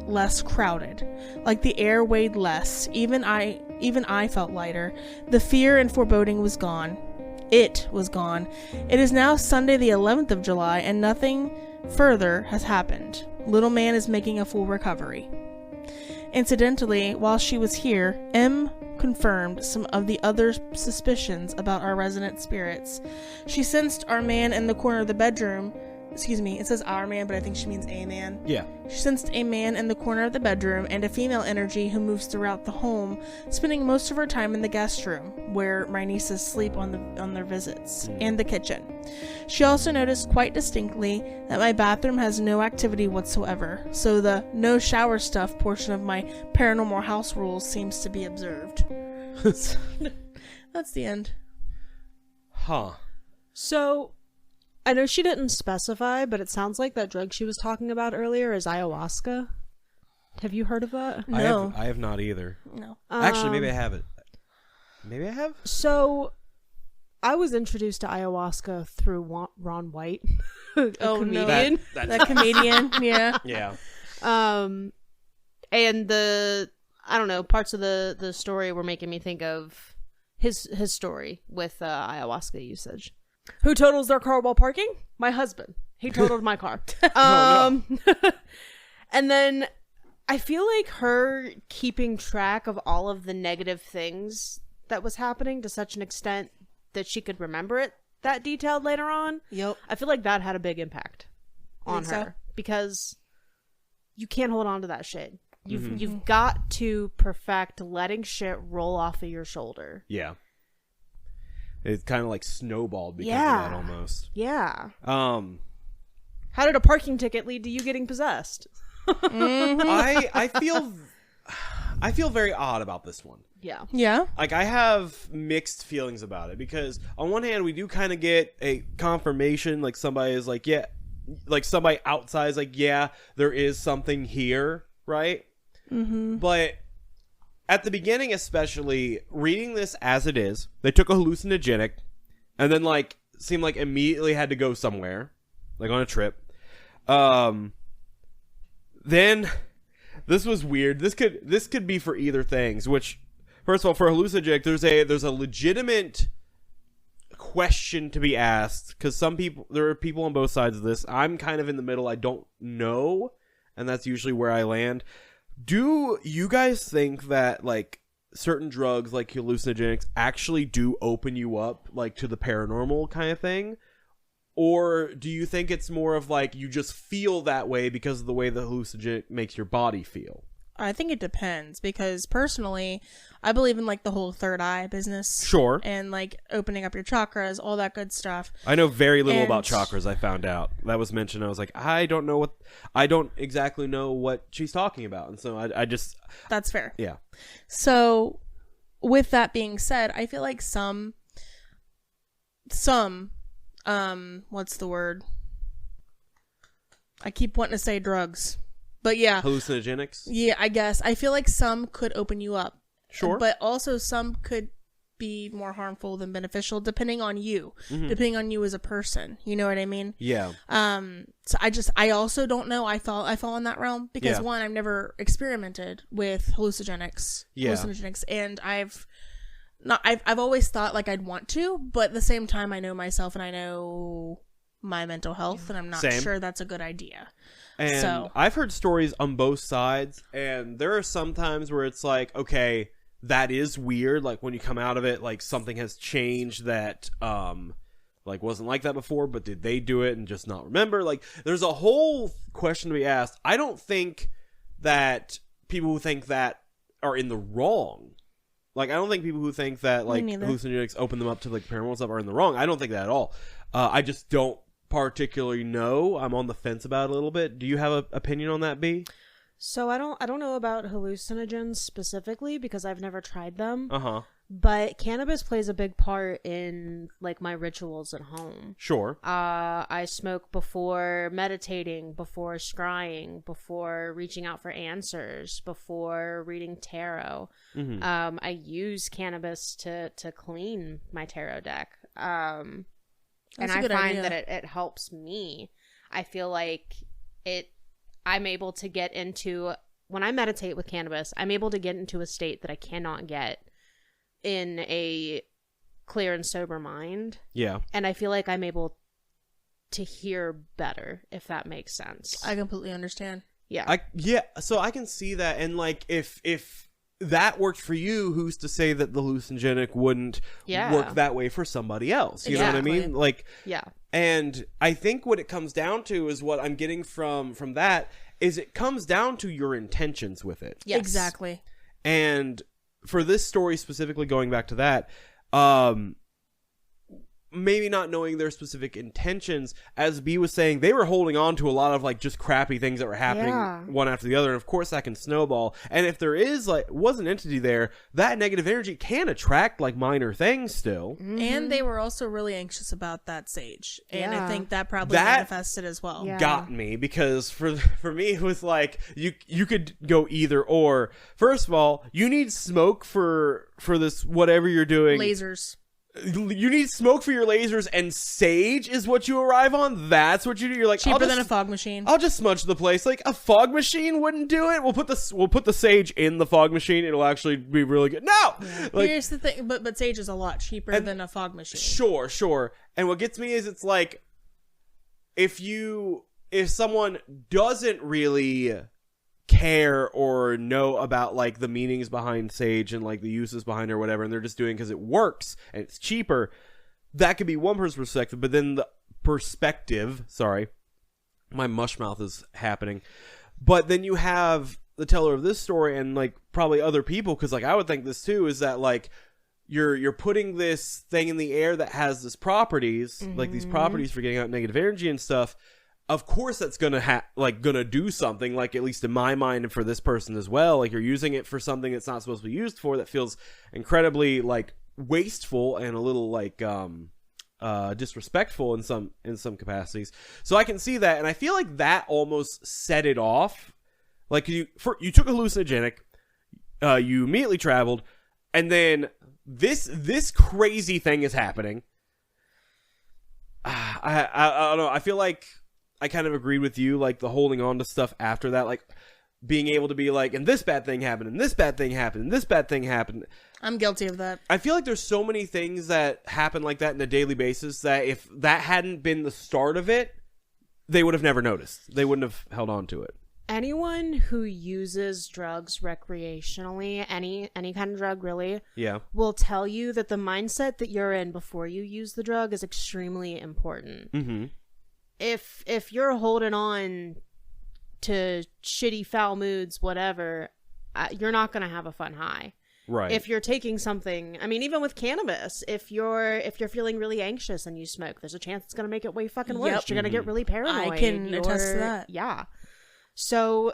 less crowded, like the air weighed less. Even I felt lighter. The fear and foreboding was gone. It was gone. It is now Sunday the 11th of July, and nothing further has happened. Little man is making a full recovery. Incidentally, while she was here, M confirmed some of the other suspicions about our resident spirits. She sensed our man in the corner of the bedroom. Excuse me, it says our man, but I think she means a man. Yeah. She sensed a man in the corner of the bedroom and a female energy who moves throughout the home, spending most of her time in the guest room, where my nieces sleep on their visits, and the kitchen. She also noticed quite distinctly that my bathroom has no activity whatsoever, so the no shower stuff portion of my paranormal house rules seems to be observed. That's the end. Huh. So, I know she didn't specify, but it sounds like that drug she was talking about earlier is ayahuasca. Have you heard of that? No. I have not either. No. Actually, maybe I have it. Maybe I have? So, I was introduced to ayahuasca through Ron White, a comedian. No. That comedian, yeah. Yeah. And I don't know, parts of the story were making me think of his story with ayahuasca usage. Who totals their car while parking? My husband. He totaled my car. Oh, no. And then I feel like her keeping track of all of the negative things that was happening to such an extent that she could remember it that detailed later on. Yep. I feel like that had a big impact on her because you can't hold on to that shit. You've got to perfect letting shit roll off of your shoulder. Yeah. It's kind of like snowballed because of that almost. Yeah. How did a parking ticket lead to you getting possessed? I feel very odd about this one. Yeah. Yeah. Like, I have mixed feelings about it because on one hand we do kind of get a confirmation, like somebody is like, yeah, like somebody outside is like, yeah, there is something here, right? Mm-hmm. But at the beginning, especially, reading this as it is, they took a hallucinogenic and then, like, seemed like immediately had to go somewhere, like on a trip. Then, this was weird. This could be for either things, which, first of all, for a hallucinogenic, there's a legitimate question to be asked, because there are people on both sides of this. I'm kind of in the middle. I don't know, and that's usually where I land. Do you guys think that, like, certain drugs, like hallucinogenics, actually do open you up, like, to the paranormal kind of thing? Or do you think it's more of, like, you just feel that way because of the way the hallucinogenic makes your body feel? I think it depends, because personally, I believe in, like, the whole third eye business. Sure. And, like, opening up your chakras, all that good stuff. I know very little about chakras, I found out. That was mentioned. I was like, I don't exactly know what she's talking about. And so I just... That's fair. Yeah. So, with that being said, I feel like some, what's the word? I keep wanting to say drugs. But yeah. Hallucinogenics? Yeah, I guess. I feel like some could open you up. Sure. But also some could be more harmful than beneficial, depending on you. Mm-hmm. Depending on you as a person. You know what I mean? Yeah. So I also don't know. I fall in that realm because one, I've never experimented with hallucinogenics. Yeah. Hallucinogenics, and I've always thought like I'd want to, but at the same time I know myself and I know my mental health, and I'm not sure that's a good idea. And I've heard stories on both sides, and there are some times where it's like, okay, that is weird. Like when you come out of it, like something has changed that like wasn't like that before, but did they do it and just not remember? Like, there's a whole question to be asked. I don't think that people who think that are in the wrong. Like, I don't think people who think that, like, hallucinogenics open them up to, like, paranormal stuff are in the wrong. I don't think that at all. I just don't particularly know. I'm on the fence about it a little bit. Do you have an opinion on that, B? So I don't know about hallucinogens specifically because I've never tried them. Uh-huh. But cannabis plays a big part in, like, my rituals at home. Sure. I smoke before meditating, before scrying, before reaching out for answers, before reading tarot. Mm-hmm. I use cannabis to clean my tarot deck. And I find that it helps me. I feel like I'm able to get into, when I meditate with cannabis, I'm able to get into a state that I cannot get in a clear and sober mind. Yeah. And I feel like I'm able to hear better, if that makes sense. I completely understand. Yeah. So I can see that. And, like, if that worked for you, who's to say that the hallucinogenic wouldn't work that way for somebody else? You know what I mean? Like, yeah. And I think what it comes down to is what I'm getting from that is it comes down to your intentions with it. Yes. Exactly. And for this story specifically, going back to that, maybe not knowing their specific intentions, as B was saying, they were holding on to a lot of, like, just crappy things that were happening one after the other, and of course that can snowball. And if there was an entity there, that negative energy can attract, like, minor things still. Mm-hmm. And they were also really anxious about that sage, and I think that probably manifested as well. Got me, because for me it was like you could go either or. First of all, you need smoke for this whatever you're doing. Lasers. You need smoke for your lasers, and sage is what you arrive on. That's what you do. You're like, cheaper than a fog machine. I'll just smudge the place. Like, a fog machine wouldn't do it. We'll put the sage in the fog machine. It'll actually be really good. No, like, here's the thing, but sage is a lot cheaper than a fog machine. Sure. And what gets me is it's like, if someone doesn't really care or know about, like, the meanings behind sage and, like, the uses behind it or whatever, and they're just doing it because it works and it's cheaper, that could be one person's perspective. But then the perspective, sorry, my mush mouth is happening, but then you have the teller of this story and, like, probably other people, because, like, I would think this too, is that, like, you're putting this thing in the air that has this properties, like these properties for getting out negative energy and stuff. Of course that's gonna gonna do something, like, at least in my mind, and for this person as well. Like, you're using it for something it's not supposed to be used for, that feels incredibly, like, wasteful and a little, like, disrespectful in some capacities. So I can see that, and I feel like that almost set it off. Like, you took a hallucinogenic, you immediately traveled, and then this crazy thing is happening. I don't know. I feel like I kind of agreed with you, like, the holding on to stuff after that, like, being able to be like, and this bad thing happened, and this bad thing happened, and this bad thing happened. I'm guilty of that. I feel like there's so many things that happen like that on a daily basis that if that hadn't been the start of it, they would have never noticed. They wouldn't have held on to it. Anyone who uses drugs recreationally, any kind of drug really, will tell you that the mindset that you're in before you use the drug is extremely important. Mm-hmm. If you're holding on to shitty, foul moods, whatever, you're not going to have a fun high. Right. If you're taking something, I mean, even with cannabis, if you're feeling really anxious and you smoke, there's a chance it's going to make it way fucking worse. Yep. You're going to get really paranoid. I can attest to that. Yeah. So,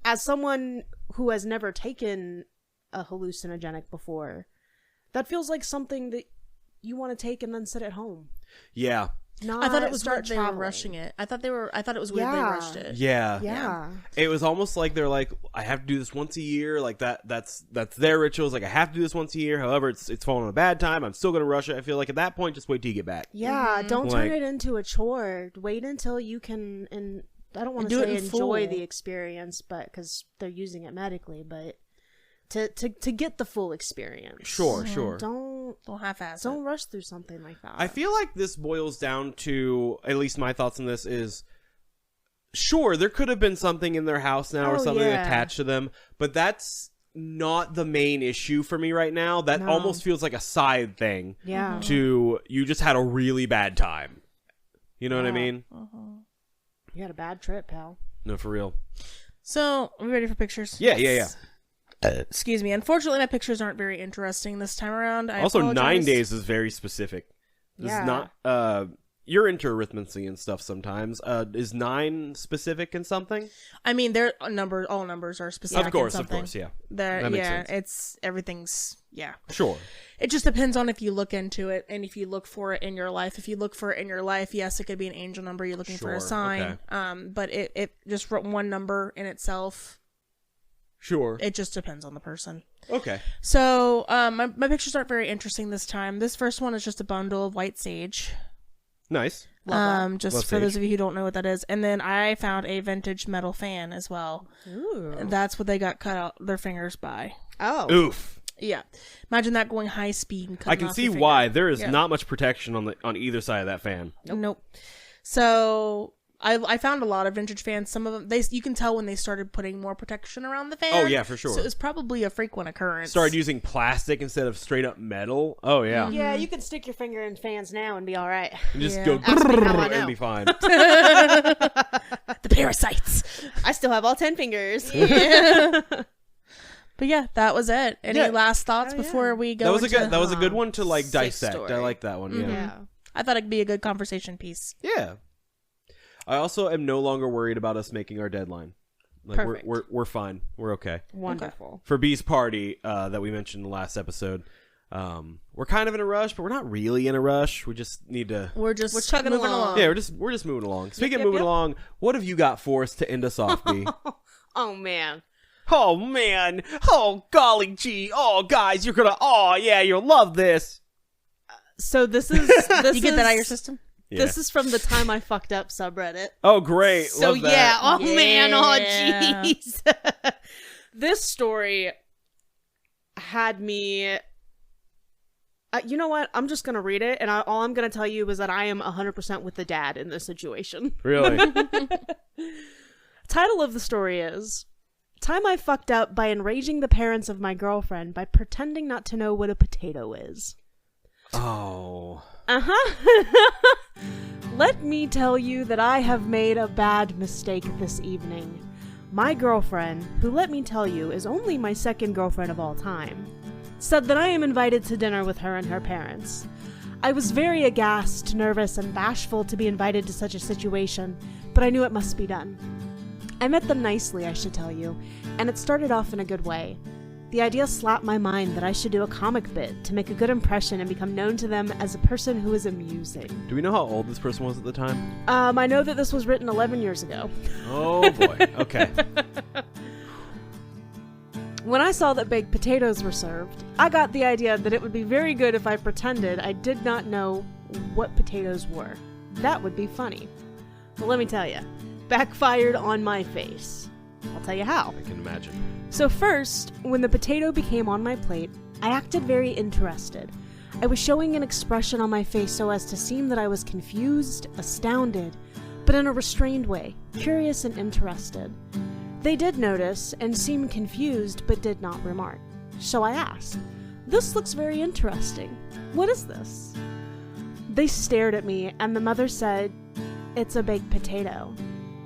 as someone who has never taken a hallucinogenic before, that feels like something that you want to take and then sit at home. Yeah. I thought it was weird they were rushing it. I thought it was weird they rushed it. Yeah. It was almost like they're like, I have to do this once a year. Like, that's their rituals. Like, I have to do this once a year. However, it's fallen on a bad time. I'm still going to rush it. I feel like at that point, just wait till you get back. Yeah. Don't turn it into a chore. Wait until you can, and I don't want to say enjoy the experience, but because they're using it medically, but to get the full experience. Sure. Don't half-ass Don't rush through something like that. I feel like this boils down to, at least my thoughts on this is, sure, there could have been something in their house now or something attached to them, but that's not the main issue for me right now. That almost feels like a side thing. Yeah. To you just had a really bad time. You know what I mean? You had a bad trip, pal. No, for real. So, are we ready for pictures? Yeah. Excuse me. Unfortunately, my pictures aren't very interesting this time around. I Also, apologize. 9 days is very specific. This Yeah. is not, you're into arithmancy and stuff sometimes. Is 9 specific in something? I mean, all numbers are specific. Of course, in something. yeah. That makes yeah, sense. everything's Sure. It just depends on if you look into it and if you look for it in your life. If you look for it in your life, yes, it could be an angel number. You're looking for a Sure, sign. okay. But it just one number in itself. Sure. It just depends on the person. Okay. So, my pictures aren't very interesting this time. This first one is just a bundle of white sage. Nice. Just Love for those sage. of you who don't know what that is. And then I found a vintage metal fan as well. Ooh. And that's what they got cut out their fingers by. Oh. Oof. Yeah. Imagine that going high speed and I cutting can off see your finger. why. There is Yeah. not much protection on either side of that fan. Nope. So I found a lot of vintage fans. Some of them, you can tell when they started putting more protection around the fan. Oh, yeah, for sure. So it was probably a frequent occurrence. Started using plastic instead of straight up metal. Oh, yeah. Yeah, you can stick your finger in fans now and be all right. You just Yeah. go Ask me how I and know. be fine. The parasites. I still have all 10 fingers. But yeah, that was it. Any Yeah. last thoughts before we go? That was a into- good one to like Sick dissect. story. I like that one. Yeah. Yeah. I thought it'd be a good conversation piece. Yeah. I also am no longer worried about us making our deadline. Like Perfect. we're fine. We're okay. Wonderful. For Bee's party that we mentioned in the last episode, we're kind of in a rush, but we're not really in a rush. We just need to. We're chugging moving along. Yeah, we're just moving along. Speaking of yep, moving yep. along, what have you got for us to end us off, Bee? Oh, man. Oh man! Oh golly gee! Oh guys, you're gonna! Oh yeah, you'll love this. So this is... You get that out of your system? This is from the Time I Fucked Up subreddit. Oh great! So Love that. yeah, oh man, oh Yeah. jeez. This story had me... you know what? I'm just going to read it, and all I'm going to tell you is that I am 100% with the dad in this situation. Really? Title of the story is... Time I Fucked Up by Enraging the Parents of My Girlfriend by Pretending Not to Know What a Potato Is. Oh. Uh-huh. Let me tell you that I have made a bad mistake this evening. My girlfriend, who let me tell you is only my second girlfriend of all time, said that I am invited to dinner with her and her parents. I was very aghast, nervous, and bashful to be invited to such a situation, but I knew it must be done. I met them nicely, I should tell you, and it started off in a good way. The idea slapped my mind that I should do a comic bit to make a good impression and become known to them as a person who is amusing. Do we know how old this person was at the time? I know that this was written 11 years ago. Oh boy. Okay. When I saw that baked potatoes were served, I got the idea that it would be very good if I pretended I did not know what potatoes were. That would be funny. Well, let me tell you, backfired on my face. I'll tell you how. I can imagine. So first, when the potato became on my plate, I acted very interested. I was showing an expression on my face so as to seem that I was confused, astounded, but in a restrained way, curious and interested. They did notice and seemed confused but did not remark. So I asked, "This looks very interesting. What is this?" They stared at me and the mother said, "It's a baked potato."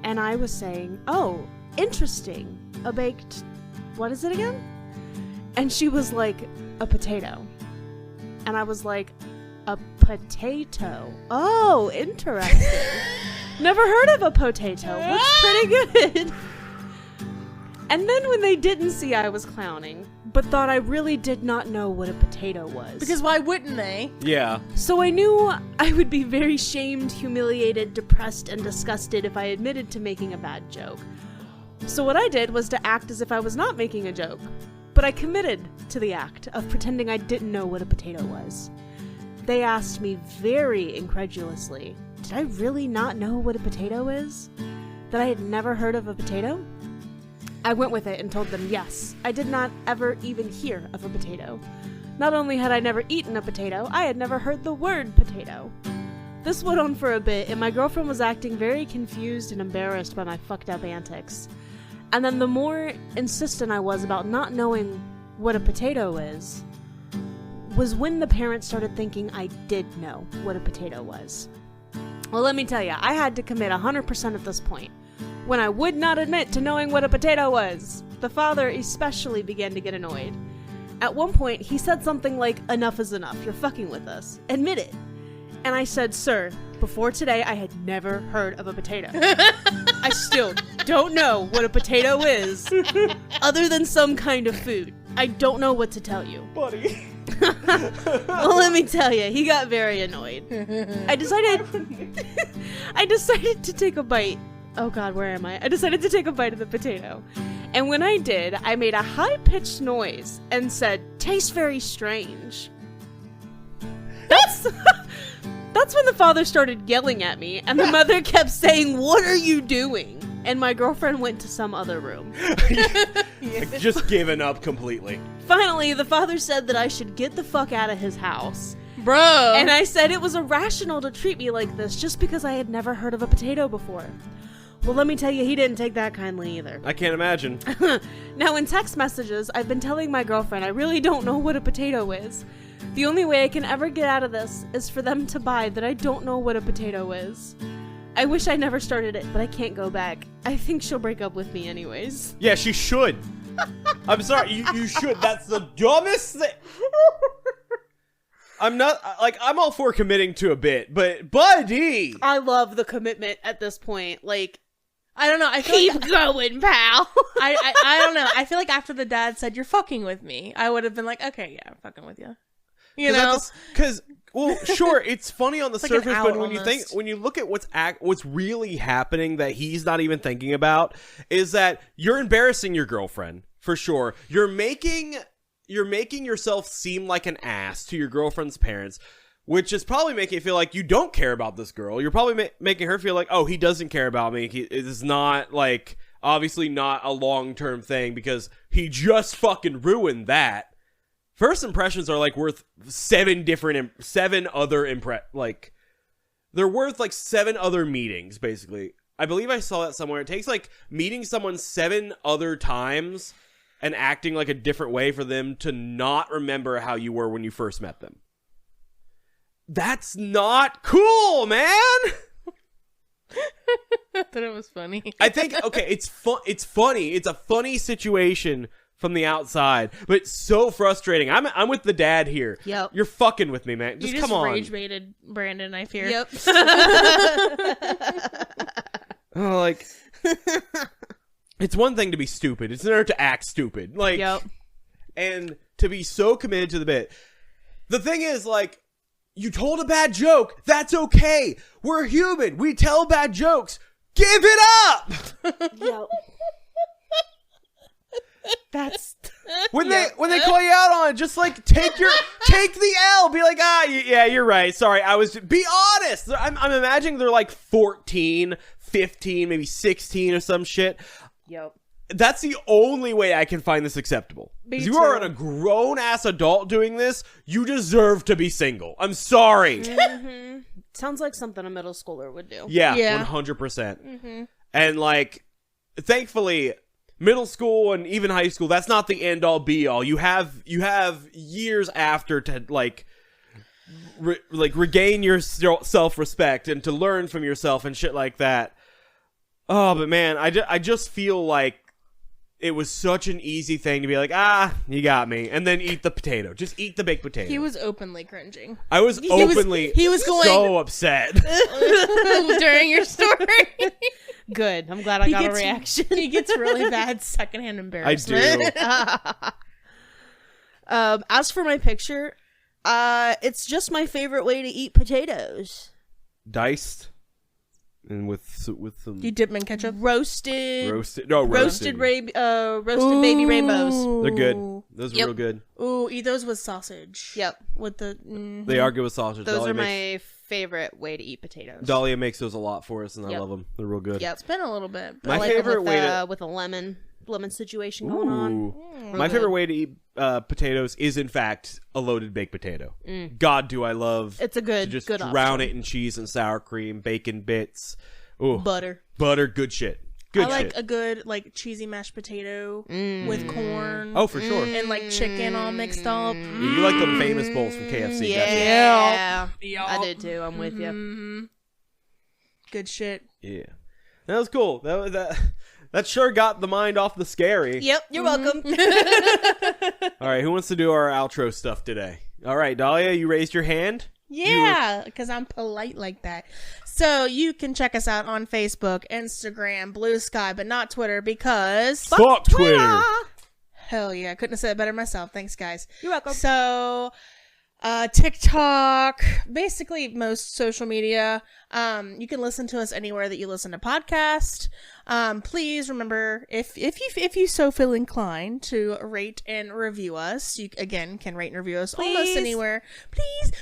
And I was saying, "Oh, interesting. A baked... what is it again?" And she was like, "A potato." And I was like, "A potato. Oh, interesting. Never heard of a potato. Looks pretty good." And then when they didn't see I was clowning, but thought I really did not know what a potato was. Because why wouldn't they? Yeah. So I knew I would be very shamed, humiliated, depressed, and disgusted if I admitted to making a bad joke. So what I did was to act as if I was not making a joke, but I committed to the act of pretending I didn't know what a potato was. They asked me very incredulously, did I really not know what a potato is? That I had never heard of a potato? I went with it and told them yes, I did not ever even hear of a potato. Not only had I never eaten a potato, I had never heard the word potato. This went on for a bit, and my girlfriend was acting very confused and embarrassed by my fucked up antics. And then the more insistent I was about not knowing what a potato is, was when the parents started thinking I did know what a potato was. Well, let me tell you, I had to commit 100% at this point, when I would not admit to knowing what a potato was. The father especially began to get annoyed. At one point, he said something like, "Enough is enough, you're fucking with us. Admit it." And I said, "Sir, before today, I had never heard of a potato. I still don't know what a potato is, other than some kind of food. I don't know what to tell you." Buddy. Well, let me tell you, he got very annoyed. I decided to take a bite. Oh God, where am I? I decided to take a bite of the potato. And when I did, I made a high-pitched noise and said, "Tastes very strange." That's when the father started yelling at me, and the mother kept saying, "What are you doing?" And my girlfriend went to some other room. Just given up completely. Finally, the father said that I should get the fuck out of his house. Bro. And I said it was irrational to treat me like this just because I had never heard of a potato before. Well, let me tell you, he didn't take that kindly either. I can't imagine. Now, in text messages, I've been telling my girlfriend I really don't know what a potato is. The only way I can ever get out of this is for them to buy that I don't know what a potato is. I wish I never started it, but I can't go back. I think she'll break up with me anyways. Yeah, she should. I'm sorry, you should. That's the dumbest thing. I'm not, like, I'm all for committing to a bit, but buddy! I love the commitment at this point. Like, I don't know. I feel keep going, pal. I don't know. I feel like after the dad said, "You're fucking with me," I would have been like, "Okay, yeah, I'm fucking with you." You know? Because, well, sure, it's funny on the It's like surface, an but out when you look at what's really happening that he's not even thinking about, is that you're embarrassing your girlfriend, for sure. You're making yourself seem like an ass to your girlfriend's parents, which is probably making it feel like you don't care about this girl. You're probably making her feel like, oh, he doesn't care about me. It is not, like, obviously not a long-term thing because he just fucking ruined that. First impressions are, like, worth seven other they're worth, like, 7 other meetings, basically. I believe I saw that somewhere. It takes, like, meeting someone 7 other times and acting like a different way for them to not remember how you were when you first met them. That's not cool, man! I thought it was funny. I think, okay, it's funny. It's a funny situation from the outside, but it's so frustrating. I'm with the dad here. Yep. You're fucking with me, man. Just come on. You just rage-baited Brandon, I fear. Yep. Oh, like, it's one thing to be stupid. It's another to act stupid. Like, Yep. And to be so committed to the bit. The thing is, like, you told a bad joke. That's okay. We're human. We tell bad jokes. Give it up. Yep. That's When they call you out on it, just like take the L. Be like, yeah, you're right. Sorry, be honest. I'm imagining they're like 14, 15, maybe 16 or some shit. Yep. That's the only way I can find this acceptable. Because you are a grown-ass adult doing this, you deserve to be single. I'm sorry. Mm-hmm. Sounds like something a middle schooler would do. Yeah. 100%. Mm-hmm. And, like, thankfully, middle school and even high school, that's not the end-all, be-all. You have years after to, like, regain your self-respect and to learn from yourself and shit like that. Oh, but man, I just feel like it was such an easy thing to be like, you got me, and then eat the potato. Just eat the baked potato. He was openly cringing. I was openly he was going so upset. during your story. Good. I'm glad I got a reaction. He gets really bad secondhand embarrassment. I do. As for my picture, it's just my favorite way to eat potatoes. Diced. And with some You dip them in ketchup? Roasted roasted baby rainbows. They're good. Those are real good. Ooh, eat those with sausage. Yep. With the They are good with sausage. Those Dalia are my favorite way to eat potatoes. Dalia makes those a lot for us, and I Yep. love them. They're real good. Yep. It's been a little bit. My I like favorite it with, way to with a lemon situation going on. Ooh. Real My good. favorite way to eat potatoes is, in fact, a loaded baked potato. God, do I love It's a good to just good drown option. it in cheese and sour cream, bacon bits. Ooh. Butter. Butter, good shit. Good I like shit. a good like cheesy mashed potato with corn. Oh, for sure. And like chicken all mixed up. You like the famous bowls from KFC. Yeah. Yup. I did too. I'm with you. Mm-hmm. Good shit. Yeah. That was cool. That sure got the mind off the scary. Yep, you're welcome. All right, who wants to do our outro stuff today? All right, Dalia, you raised your hand. Yeah, because I'm polite like that. So you can check us out on Facebook, Instagram, Blue Sky, but not Twitter because... Fuck Twitter. Hell yeah, I couldn't have said it better myself. Thanks, guys. You're welcome. So, TikTok, basically most social media. You can listen to us anywhere that you listen to podcasts. Please remember, if you so feel inclined to rate and review us, you again can rate and review us almost anywhere. Please.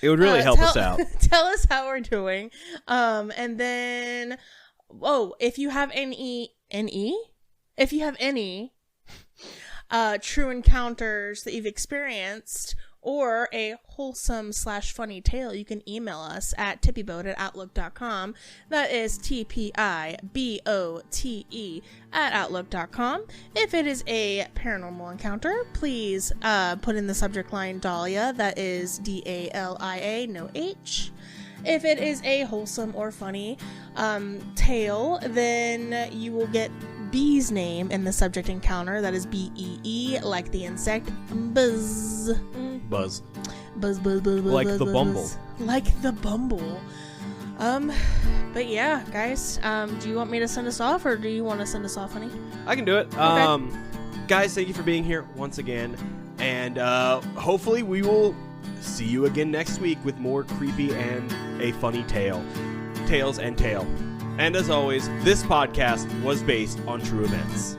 It would really help us out. Tell us how we're doing. And then, if you have any true encounters that you've experienced or a wholesome/funny tale, you can email us at TPIBOTE@outlook.com. That is TPIBOTE @outlook.com. If it is a paranormal encounter, please put in the subject line Dalia. That is DALIA, no H. If it is a wholesome or funny tale, then you will get B's name in the subject encounter. That is BEE, like the insect. Buzz. Buzz. Buzz. Like the bumble. Like the bumble. But yeah, guys, do you want me to send us off, or do you want to send us off, honey? I can do it. Okay. Guys, thank you for being here once again. And hopefully we will see you again next week with more creepy and a funny tales and tale. And as always, this podcast was based on true events.